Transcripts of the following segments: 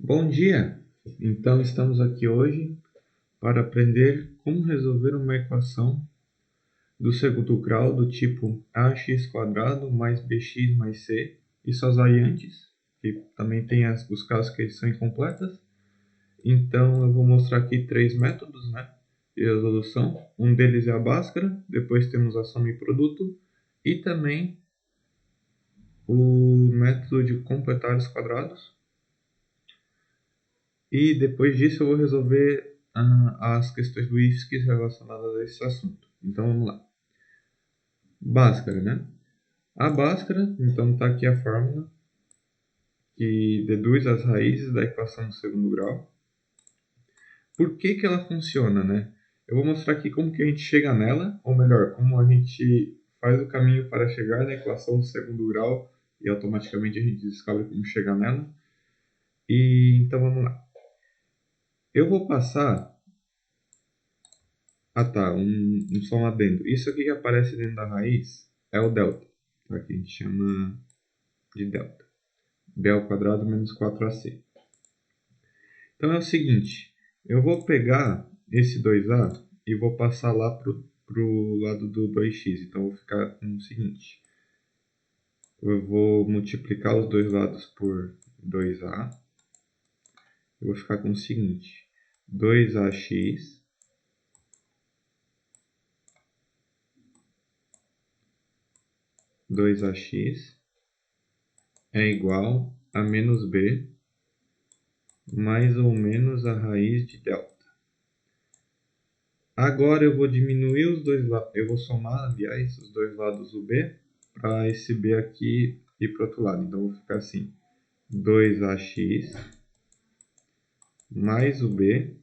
Bom dia! Então estamos aqui hoje para aprender como resolver uma equação do segundo grau do tipo ax² mais bx mais c e suas variantes, que também tem os casos que são incompletas. Então eu vou mostrar aqui três métodos, de resolução. Um deles é a Bhaskara, depois temos a soma e produto e também o método de completar os quadrados. E depois disso eu vou resolver as questões do IFSC relacionadas a esse assunto. Então vamos lá. Bhaskara, A Bhaskara, então está aqui a fórmula que deduz as raízes da equação do segundo grau. Por que ela funciona, Eu vou mostrar aqui como que a gente chega nela, ou melhor, como a gente faz o caminho para chegar na equação do segundo grau e automaticamente a gente descobre como chegar nela. E então vamos lá. Eu vou passar só um adendo. Isso aqui que aparece dentro da raiz é o delta, tá? Que a gente chama de delta. B ao quadrado menos 4ac. Então é o seguinte, eu vou pegar esse 2a e vou passar lá pro lado do 2x. Então eu vou ficar com o seguinte. Eu vou multiplicar os dois lados por 2a. Eu vou ficar com o seguinte. 2ax é igual a menos b mais ou menos a raiz de delta. Agora eu vou diminuir os dois lados, eu vou somar, aliás, os dois lados do b, para esse b aqui ir para o outro lado. Então, vou ficar assim, 2ax mais o b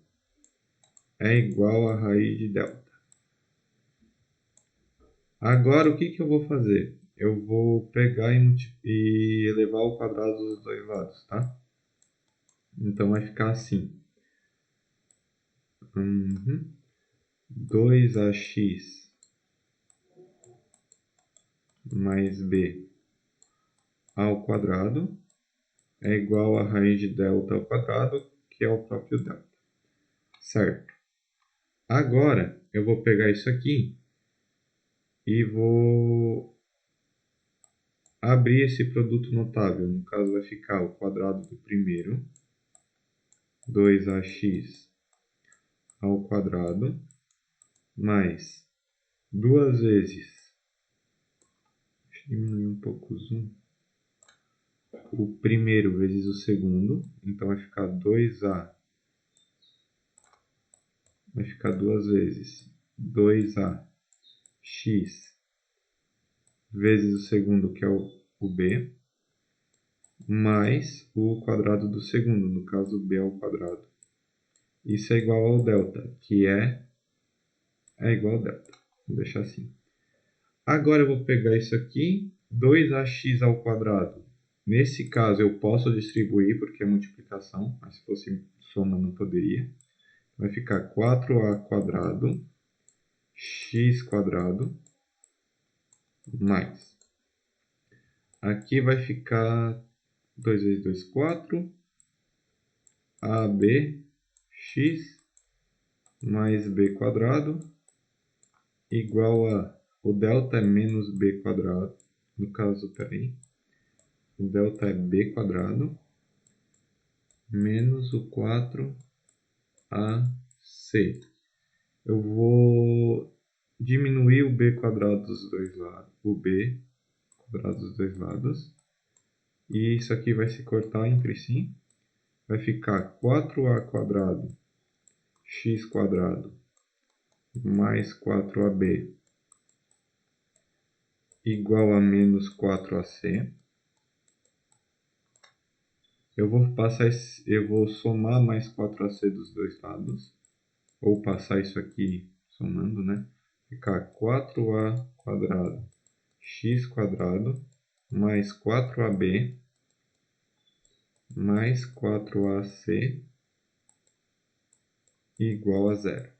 é igual a raiz de delta. Agora, o que eu vou fazer? Eu vou pegar e elevar ao quadrado dos dois lados, tá? Então, vai ficar assim. 2ax mais b ao quadrado é igual a raiz de delta ao quadrado, que é o próprio delta. Certo? Agora, eu vou pegar isso aqui e vou abrir esse produto notável. No caso, vai ficar o quadrado do primeiro, 2ax ao quadrado, mais duas vezes, deixa eu diminuir um pouco o zoom, o primeiro vezes o segundo, então vai ficar 2a, vai ficar duas vezes 2ax vezes o segundo, que é o b, mais o quadrado do segundo, no caso b ao quadrado. Isso é igual ao delta, que é igual ao delta. Vou deixar assim. Agora eu vou pegar isso aqui, 2ax ao quadrado. Nesse caso eu posso distribuir, porque é multiplicação, mas se fosse soma não poderia. Vai ficar 4a quadrado, x quadrado, mais. Aqui vai ficar 2 vezes 2, 4. AB x mais b quadrado igual a... O delta é menos b quadrado. No caso, peraí. O delta é b quadrado menos o 4ac. Eu vou diminuir o b quadrado dos dois lados. O b quadrado dos dois lados. E isso aqui vai se cortar entre si. Vai ficar 4a quadrado x quadrado mais 4ab igual a menos 4ac. Eu vou somar mais 4ac dos dois lados, ou passar isso aqui somando, Ficar 4a quadrado x quadrado mais 4ab mais 4ac igual a zero.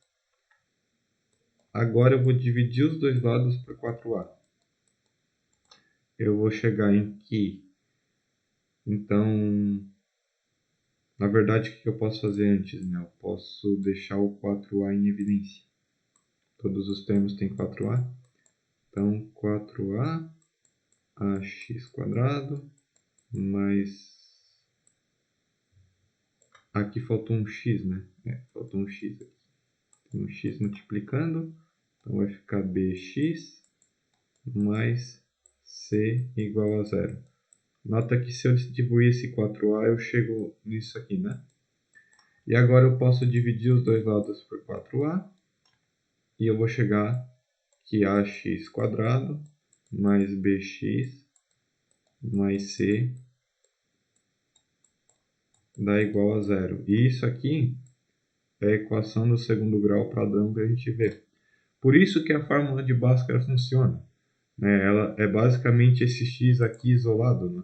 Agora eu vou dividir os dois lados por 4a. Eu vou chegar em que, então, Na verdade, o que eu posso fazer antes? Né? Eu posso deixar o 4a em evidência. Todos os termos têm 4a. Então, 4a ax² mais... Aqui faltou um x, né? Faltou um x aqui. Tem um x multiplicando. Então, vai ficar bx mais c igual a 0. Nota que se eu distribuir esse 4a, eu chego nisso aqui, né? E agora eu posso dividir os dois lados por 4a. E eu vou chegar que ax² mais bx mais c dá igual a 0. E isso aqui é a equação do segundo grau padrão que a gente vê. Por isso que a fórmula de Bhaskara funciona. Né? Ela é basicamente esse x aqui isolado. Né?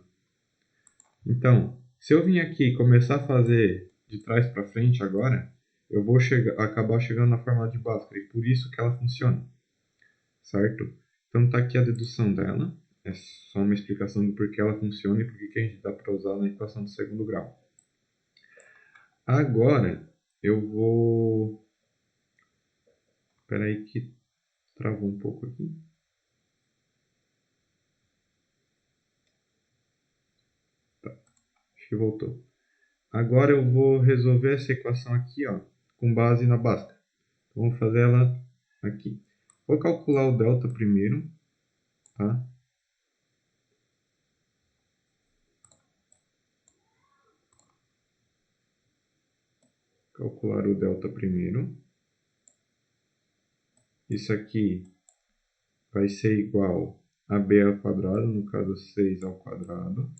Então, se eu vim aqui e começar a fazer de trás para frente agora, eu vou acabar chegando na fórmula de Bhaskara. E por isso que ela funciona. Certo? Então está aqui a dedução dela. É só uma explicação do porquê ela funciona e porquê que a gente dá para usar na equação do segundo grau. Agora eu vou... Espera aí que travou um pouco aqui. Tá, acho que voltou. Agora eu vou resolver essa equação aqui, ó, com base na Bhaskara. Então, vamos fazer ela aqui. Vou calcular o delta primeiro, tá? Calcular o delta primeiro. Isso aqui vai ser igual a b², no caso 6².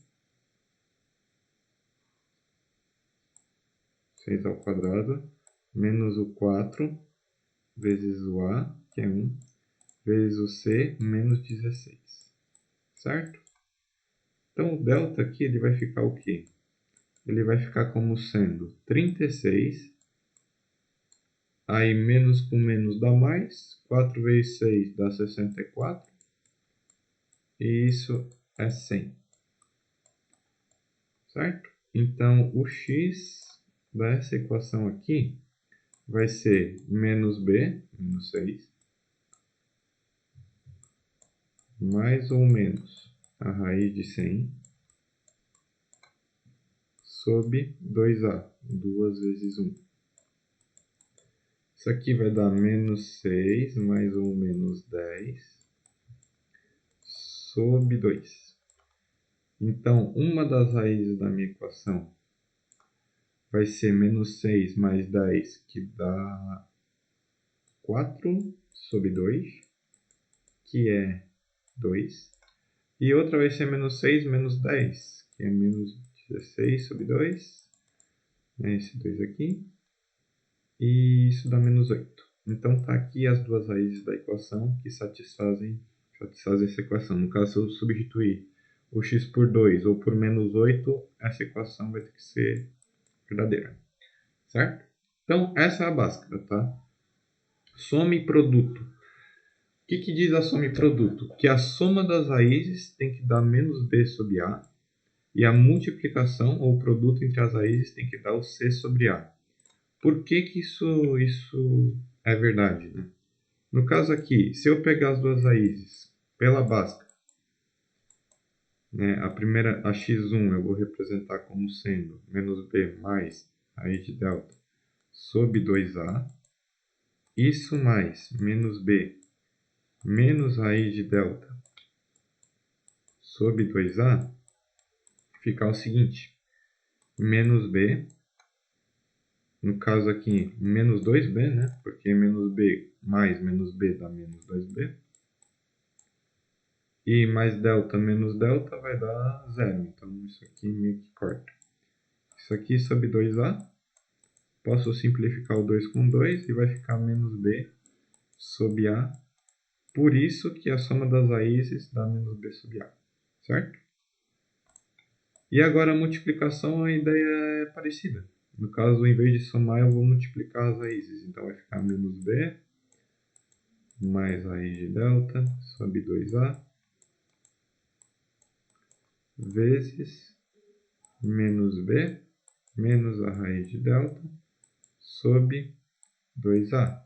6², menos o 4, vezes o a, que é 1, vezes o c, menos 16. Certo? Então, o delta aqui ele vai ficar o quê? Ele vai ficar como sendo 36. Aí, menos com menos dá mais. 4 vezes 6 dá 64. E isso é 100. Certo? Então, o x dessa equação aqui vai ser menos b, menos 6, mais ou menos a raiz de 100 sobre 2a, 2 vezes 1. Isso aqui vai dar menos 6 mais ou menos 10 sobre 2. Então, uma das raízes da minha equação vai ser menos 6 mais 10, que dá 4 sobre 2, que é 2. E outra vai ser menos 6 menos 10, que é menos 16 sobre 2. Né, esse 2 aqui. E isso dá menos 8. Então, está aqui as duas raízes da equação que satisfazem essa equação. No caso, se eu substituir o x por 2 ou por menos 8, essa equação vai ter que ser verdadeira. Certo? Então, essa é a Bhaskara, tá? Soma e produto. O que diz a soma e produto? Que a soma das raízes tem que dar menos b sobre a e a multiplicação ou produto entre as raízes tem que dar o c sobre a. Por que isso é verdade, né? No caso aqui, se eu pegar as duas raízes pela Bhaskara, né, a primeira, a x1, eu vou representar como sendo menos b mais raiz de delta sobre 2a. Isso mais menos b menos raiz de delta sobre 2a fica o seguinte. Menos b, no caso aqui, menos 2b, né? Porque menos b mais menos b dá menos 2b. E mais delta menos delta vai dar 0. Então, isso aqui meio que corta. Isso aqui sobre 2a. Posso simplificar o 2 com 2 e vai ficar menos b sobre a. Por isso que a soma das raízes dá menos b sobre a. Certo? E agora a multiplicação, a ideia é parecida. No caso, em vez de somar, eu vou multiplicar as raízes. Então, vai ficar menos b mais raiz de delta sobre 2a vezes menos b menos a raiz de delta sobre 2A.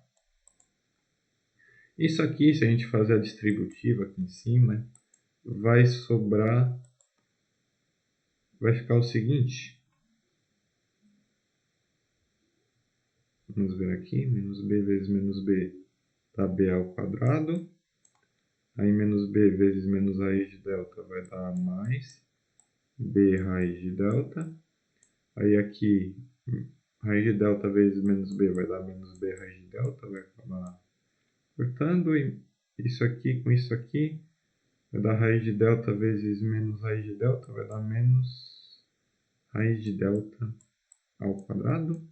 Isso aqui, se a gente fazer a distributiva aqui em cima, vai sobrar, vai ficar o seguinte. Vamos ver aqui, menos b vezes menos b dá b ao quadrado. Aí menos b vezes menos raiz de delta vai dar mais b raiz de delta. Aí aqui, raiz de delta vezes menos b vai dar menos b raiz de delta, vai acabar cortando. E isso aqui com isso aqui vai dar raiz de delta vezes menos raiz de delta, vai dar menos raiz de delta ao quadrado.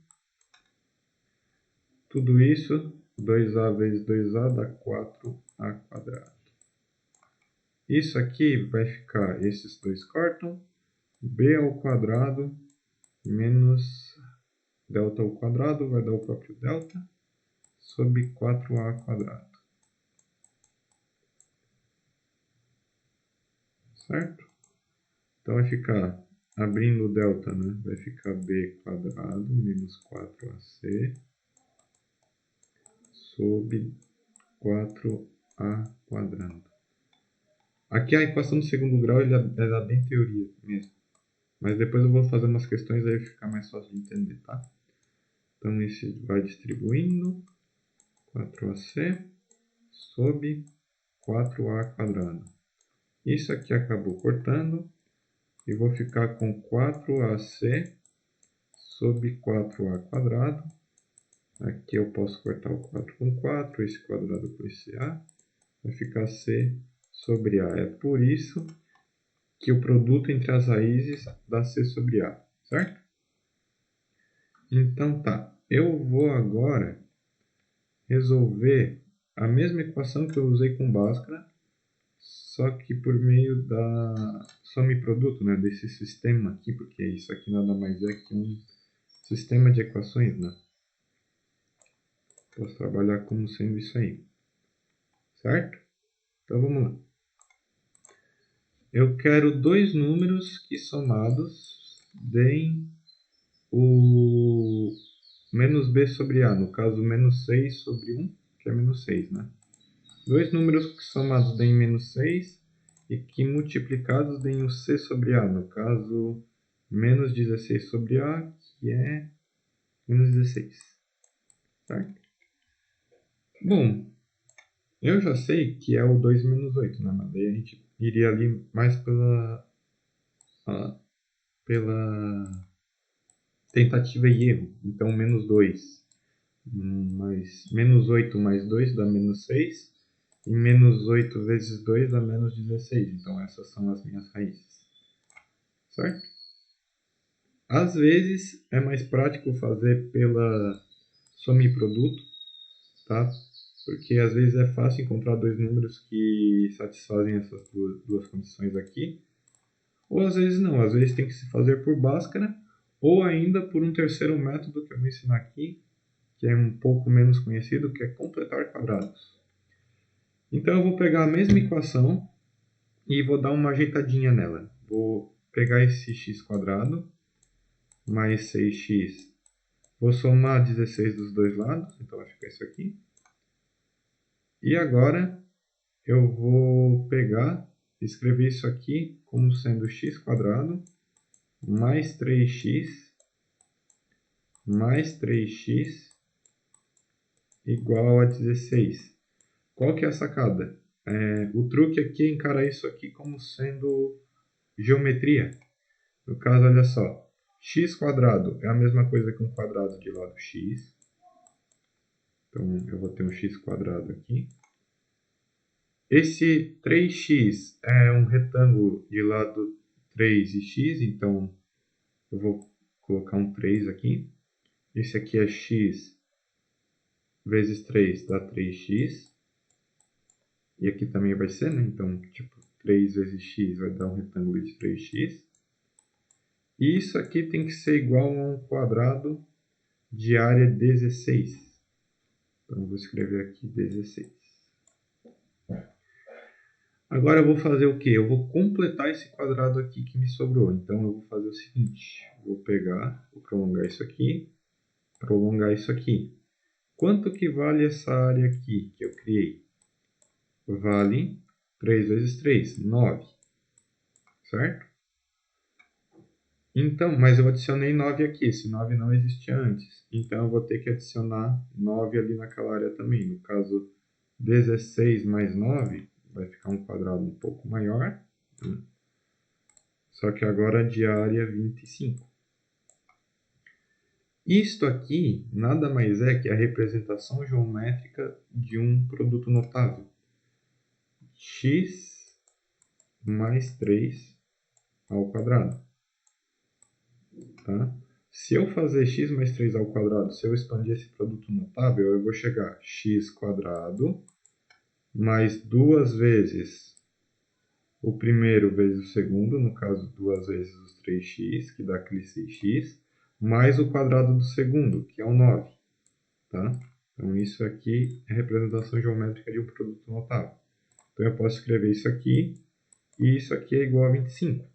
Tudo isso, 2a vezes 2a dá 4a quadrado. Isso aqui vai ficar, esses dois cortam, b ao quadrado menos delta ao quadrado vai dar o próprio delta sobre 4a quadrado. Certo? Então vai ficar, abrindo o delta, né? Vai ficar b quadrado menos 4ac sobre 4a quadrado. Aqui a equação do segundo grau ela é bem teoria mesmo. Mas depois eu vou fazer umas questões aí ficar mais fácil de entender, tá? Então esse vai distribuindo 4ac sobre 4a quadrado. Isso aqui acabou cortando e vou ficar com 4ac sobre 4a quadrado. Aqui eu posso cortar o 4 com 4, esse quadrado com esse a. Vai ficar c sobre a. É por isso que o produto entre as raízes dá c sobre a, certo? Então tá, eu vou agora resolver a mesma equação que eu usei com Bhaskara, só que por meio da soma e produto, né, desse sistema aqui, porque isso aqui nada mais é que um sistema de equações, né? Posso trabalhar como sendo isso aí, certo? Então vamos lá. Eu quero dois números que somados deem o menos b sobre a, no caso menos 6 sobre 1, que é menos 6, né? Dois números que somados deem menos 6 e que multiplicados deem o c sobre a, no caso menos 16 sobre a, que é menos 16. Certo? Bom, eu já sei que é o 2 menos 8, né? Mas daí a gente iria ali mais pela tentativa e erro. Então, menos 2 mais menos 8 mais 2 dá menos 6. E menos 8 vezes 2 dá menos 16. Então, essas são as minhas raízes. Certo? Às vezes, é mais prático fazer pela soma e produto, tá? Porque às vezes é fácil encontrar dois números que satisfazem essas duas condições aqui. Ou às vezes não, às vezes tem que se fazer por Bhaskara, ou ainda por um terceiro método que eu vou ensinar aqui, que é um pouco menos conhecido, que é completar quadrados. Então eu vou pegar a mesma equação e vou dar uma ajeitadinha nela. Vou pegar esse x quadrado mais 6x. Vou somar 16 dos dois lados, então vai ficar isso aqui. E agora eu vou pegar, escrever isso aqui como sendo x quadrado mais 3x mais 3x igual a 16. Qual que é a sacada? O truque aqui é encarar isso aqui como sendo geometria. No caso, olha só, x quadrado é a mesma coisa que um quadrado de lado x. Então, eu vou ter um x quadrado aqui. Esse 3x é um retângulo de lado 3 e x, então eu vou colocar um 3 aqui. Esse aqui é x vezes 3 dá 3x. E aqui também vai ser, né? Então, tipo, 3 vezes x vai dar um retângulo de 3x. E isso aqui tem que ser igual a um quadrado de área 16. Então, vou escrever aqui 16. Agora eu vou fazer o quê? Eu vou completar esse quadrado aqui que me sobrou. Então eu vou fazer o seguinte, vou pegar, vou prolongar isso aqui, prolongar isso aqui. Quanto que vale essa área aqui que eu criei? Vale 3 vezes 3, 9, certo? Então, mas eu adicionei 9 aqui, esse 9 não existia antes. Então eu vou ter que adicionar 9 ali naquela área também. No caso, 16 mais 9 vai ficar um quadrado um pouco maior, né? Só que agora de área 25. Isto aqui nada mais é que a representação geométrica de um produto notável. X mais 3 ao quadrado. Tá? Se eu fazer x mais 3 ao quadrado, se eu expandir esse produto notável, eu vou chegar a x quadrado mais 2 vezes o primeiro vezes o segundo, no caso 2 vezes os 3x, que dá aquele 6x, mais o quadrado do segundo, que é o 9. Tá? Então isso aqui é a representação geométrica de um produto notável. Então eu posso escrever isso aqui, e isso aqui é igual a 25.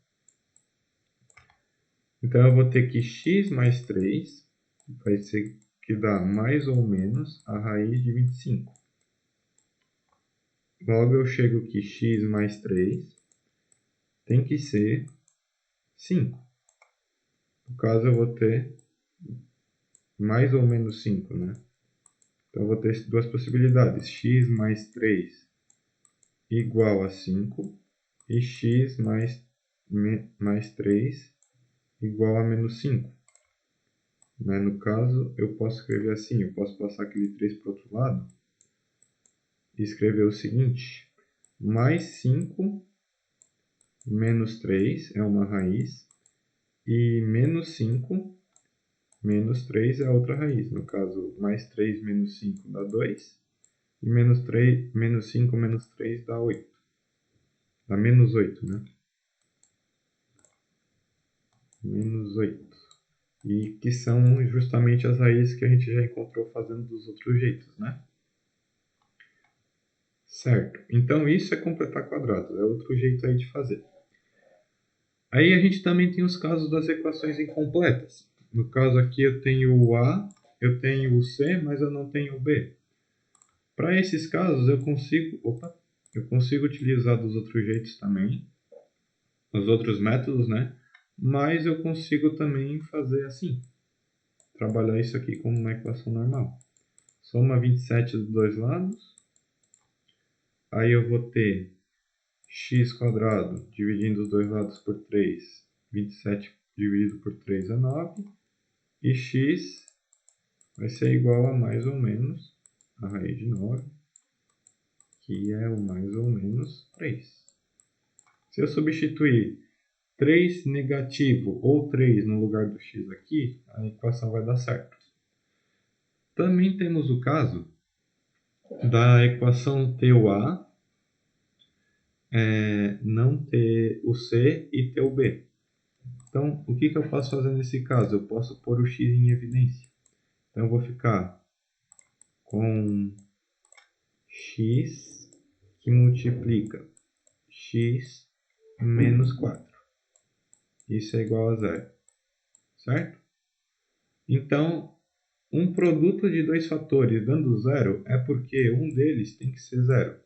Então eu vou ter que x mais 3 vai ser que dá mais ou menos a raiz de 25. Logo eu chego que x mais 3 tem que ser 5. No caso eu vou ter mais ou menos 5, né? Então eu vou ter duas possibilidades, x mais 3 igual a 5 e x mais 3 igual a menos 5. Né? No caso, eu posso escrever assim, eu posso passar aquele 3 para o outro lado e escrever o seguinte, mais 5 menos 3 é uma raiz e menos 5 menos 3 é outra raiz. No caso, mais 3 menos 5 dá 2 e menos 5 menos 3 dá 8. Dá menos 8, né? Menos 8. E que são justamente as raízes que a gente já encontrou fazendo dos outros jeitos, né? Certo. Então isso é completar quadrados, é outro jeito aí de fazer. Aí a gente também tem os casos das equações incompletas. No caso aqui eu tenho o A, eu tenho o C, mas eu não tenho o B. Para esses casos eu consigo utilizar dos outros jeitos também, os outros métodos, né? Mas eu consigo também fazer assim, trabalhar isso aqui como uma equação normal. Soma 27 dos dois lados, aí eu vou ter x quadrado dividindo os dois lados por 3, 27 dividido por 3 é 9, e x vai ser igual a mais ou menos a raiz de 9, que é o mais ou menos 3. Se eu substituir 3 negativo ou 3 no lugar do x aqui, a equação vai dar certo. Também temos o caso da equação ter o a, não ter o c e ter o b. Então, o que eu posso fazer nesse caso? Eu posso pôr o x em evidência. Então, eu vou ficar com x que multiplica x menos 4. Isso é igual a zero, certo? Então, um produto de dois fatores dando zero é porque um deles tem que ser zero.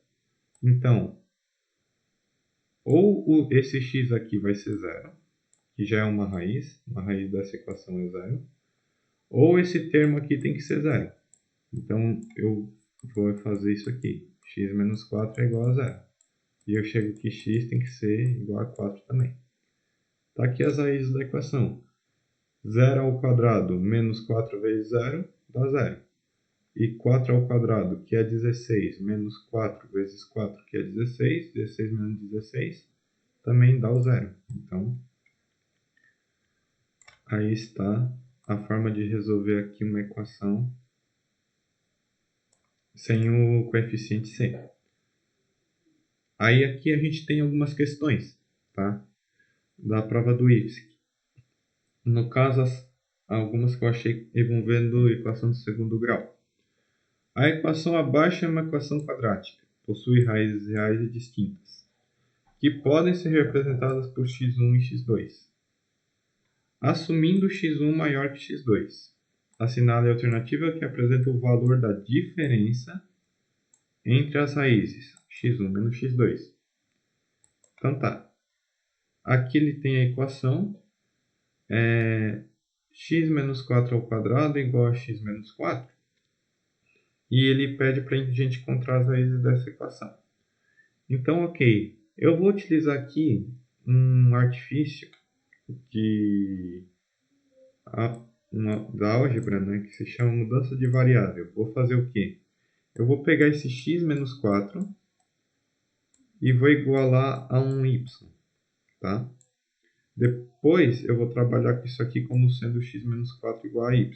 Então, ou esse x aqui vai ser zero, que já é uma raiz dessa equação é zero, ou esse termo aqui tem que ser zero. Então, eu vou fazer isso aqui. X menos 4 é igual a zero. E eu chego que x tem que ser igual a 4 também. Está aqui as raízes da equação. 0 ao quadrado menos 4 vezes 0 dá 0. E 4 ao quadrado, que é 16, menos 4 vezes 4, que é 16. 16 menos 16 também dá o zero. Então, aí está a forma de resolver aqui uma equação sem o coeficiente c. Aí aqui a gente tem algumas questões, tá? Da prova do IFSC. No caso, algumas que eu achei envolvendo equação de segundo grau. A equação abaixo é uma equação quadrática, possui raízes reais e distintas. que podem ser representadas por x1 e x2. Assumindo x1 maior que x2, assinale a alternativa que apresenta o valor da diferença entre as raízes, x1 menos x2. Então tá. Aqui ele tem a equação x menos 4 ao quadrado igual a x menos 4. E ele pede para a gente encontrar as raízes dessa equação. Então, ok. Eu vou utilizar aqui um artifício da álgebra, né, que se chama mudança de variável. Vou fazer o quê? Eu vou pegar esse x menos 4 e vou igualar a um y. Tá? Depois eu vou trabalhar com isso aqui como sendo x menos 4 igual a y.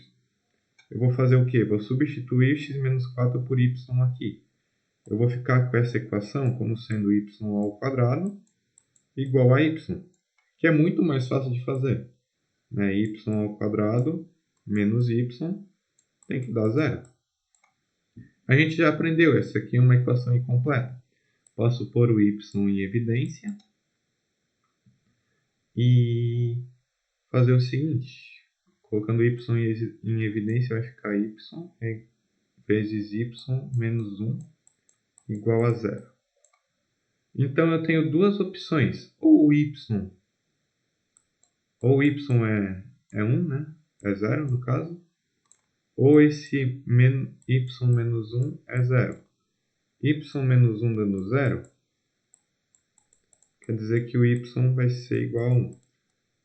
Eu vou fazer o quê? Vou substituir o x menos 4 por y aqui. Eu vou ficar com essa equação como sendo y ao quadrado igual a y, que é muito mais fácil de fazer. Né? Y ao quadrado menos y tem que dar zero. A gente já aprendeu, essa aqui é uma equação incompleta. Posso pôr o y em evidência e fazer o seguinte. Colocando y em evidência vai ficar y vezes y menos 1 igual a zero. Então eu tenho duas opções. Ou y é 1, né? É zero no caso. Ou esse y menos 1 é zero. Y menos 1 dando zero, quer dizer que o y vai ser igual a 1.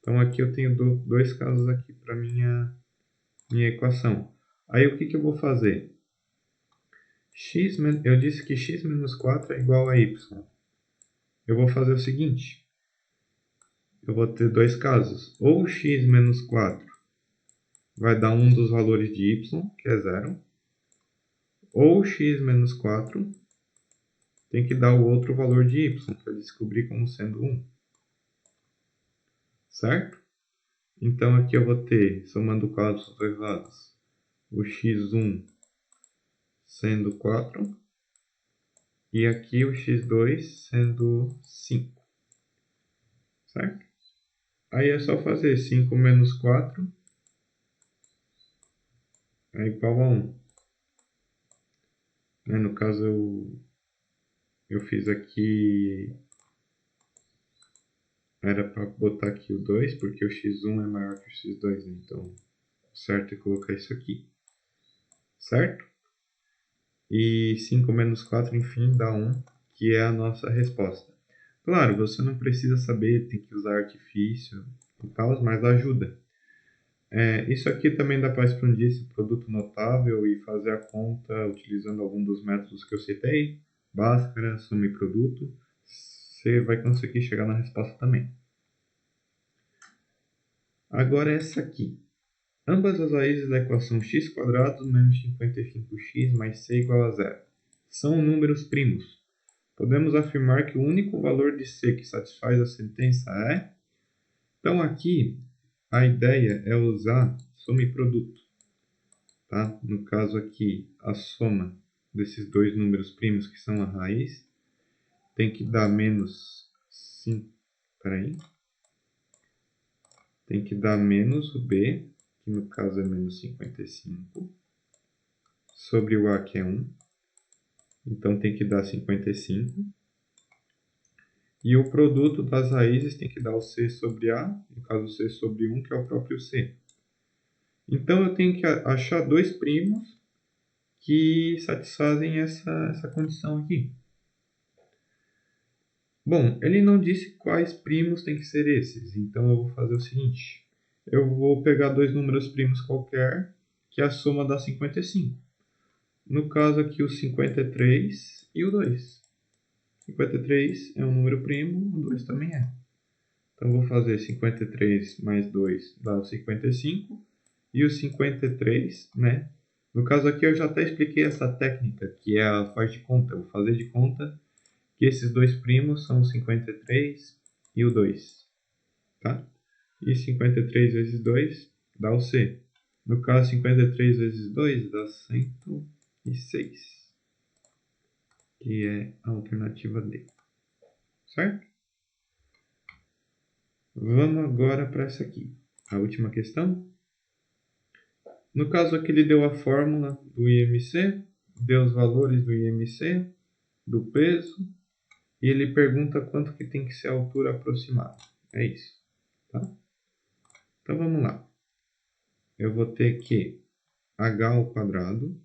Então aqui eu tenho dois casos aqui para minha equação. Aí o que eu vou fazer? Eu disse que x menos 4 é igual a y. Eu vou fazer o seguinte. Eu vou ter dois casos. Ou x menos 4 vai dar um dos valores de y, que é zero. Ou x menos 4 tem que dar o outro valor de y, que eu descobri como sendo 1. Certo? Então aqui eu vou ter, somando o quadro dos dois lados, o x1 sendo 4 e aqui o x2 sendo 5. Certo? Aí é só fazer 5 menos 4 é igual a 1. No caso eu fiz aqui, era para botar aqui o 2, porque o x1 é maior que o x2, então o certo é colocar isso aqui. Certo? E 5 menos 4, enfim, dá 1, que é a nossa resposta. Claro, você não precisa saber, tem que usar artifício e tal, mas ajuda. Isso aqui também dá para expandir esse produto notável e fazer a conta utilizando algum dos métodos que eu citei, Bhaskara, soma e produto. Você vai conseguir chegar na resposta também. Agora essa aqui. Ambas as raízes da equação x² menos 55x mais c igual a zero são números primos. Podemos afirmar que o único valor de c que satisfaz a sentença é... Então aqui a ideia é usar soma e produto. Tá? No caso aqui, a soma desses dois números primos que são a raiz tem que dar menos 5. Tem que dar menos o b, que no caso é menos 55, sobre o a, que é 1. Então tem que dar 55. E o produto das raízes tem que dar o c sobre a, no caso c sobre 1, que é o próprio c. Então eu tenho que achar dois primos que satisfazem essa condição aqui. Bom, ele não disse quais primos tem que ser esses, então eu vou fazer o seguinte. Eu vou pegar dois números primos qualquer, que a soma dá 55. No caso aqui o 53 e o 2. 53 é um número primo, o 2 também é. Então vou fazer 53 mais 2 dá o 55. E o 53, né? No caso aqui eu já até expliquei essa técnica, que é a faz de conta. Eu vou fazer de conta que esses dois primos são o 53 e o 2. Tá? E 53 vezes 2 dá o C. No caso, 53 vezes 2 dá 106. Que é a alternativa D. Certo? Vamos agora para essa aqui, a última questão. No caso aqui ele deu a fórmula do IMC, deu os valores do IMC, do peso, e ele pergunta quanto que tem que ser a altura aproximada. É isso, tá? Então vamos lá. Eu vou ter que h ao quadrado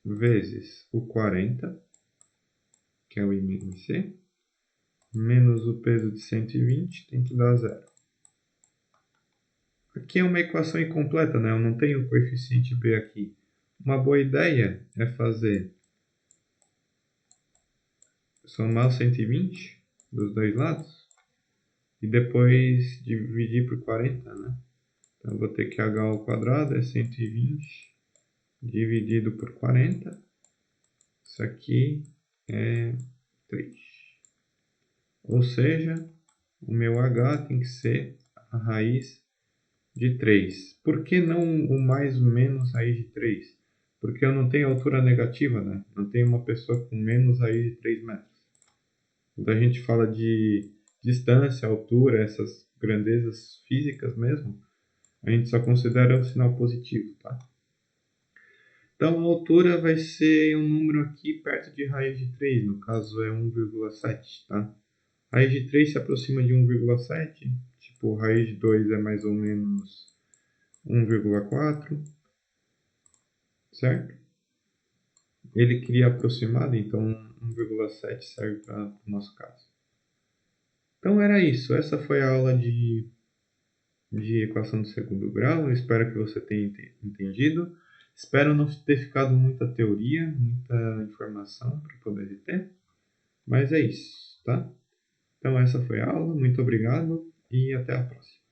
vezes o 40, que é o IMC, menos o peso de 120, tem que dar zero. Aqui é uma equação incompleta, né? Eu não tenho o coeficiente b aqui. Uma boa ideia é fazer somar os 120 dos dois lados e depois dividir por 40, né? Então eu vou ter que h ao quadrado é 120 dividido por 40. Isso aqui é 3. Ou seja, o meu h tem que ser a raiz de 3. Por que não o mais menos raiz de 3? Porque eu não tenho altura negativa, né? Não tenho uma pessoa com menos raiz de 3 metros. Quando a gente fala de distância, altura, essas grandezas físicas mesmo, a gente só considera o sinal positivo, tá? Então a altura vai ser um número aqui perto de raiz de 3, no caso é 1,7, tá? Raiz de 3 se aproxima de 1,7, tipo raiz de 2 é mais ou menos 1,4, certo? Ele queria aproximado, então 1,7 serve para o nosso caso. Então era isso, essa foi a aula de equação do segundo grau. Eu espero que você tenha entendido. Espero não ter ficado muita teoria, muita informação para poder ter. Mas é isso, tá? Então essa foi a aula. Muito obrigado e até a próxima.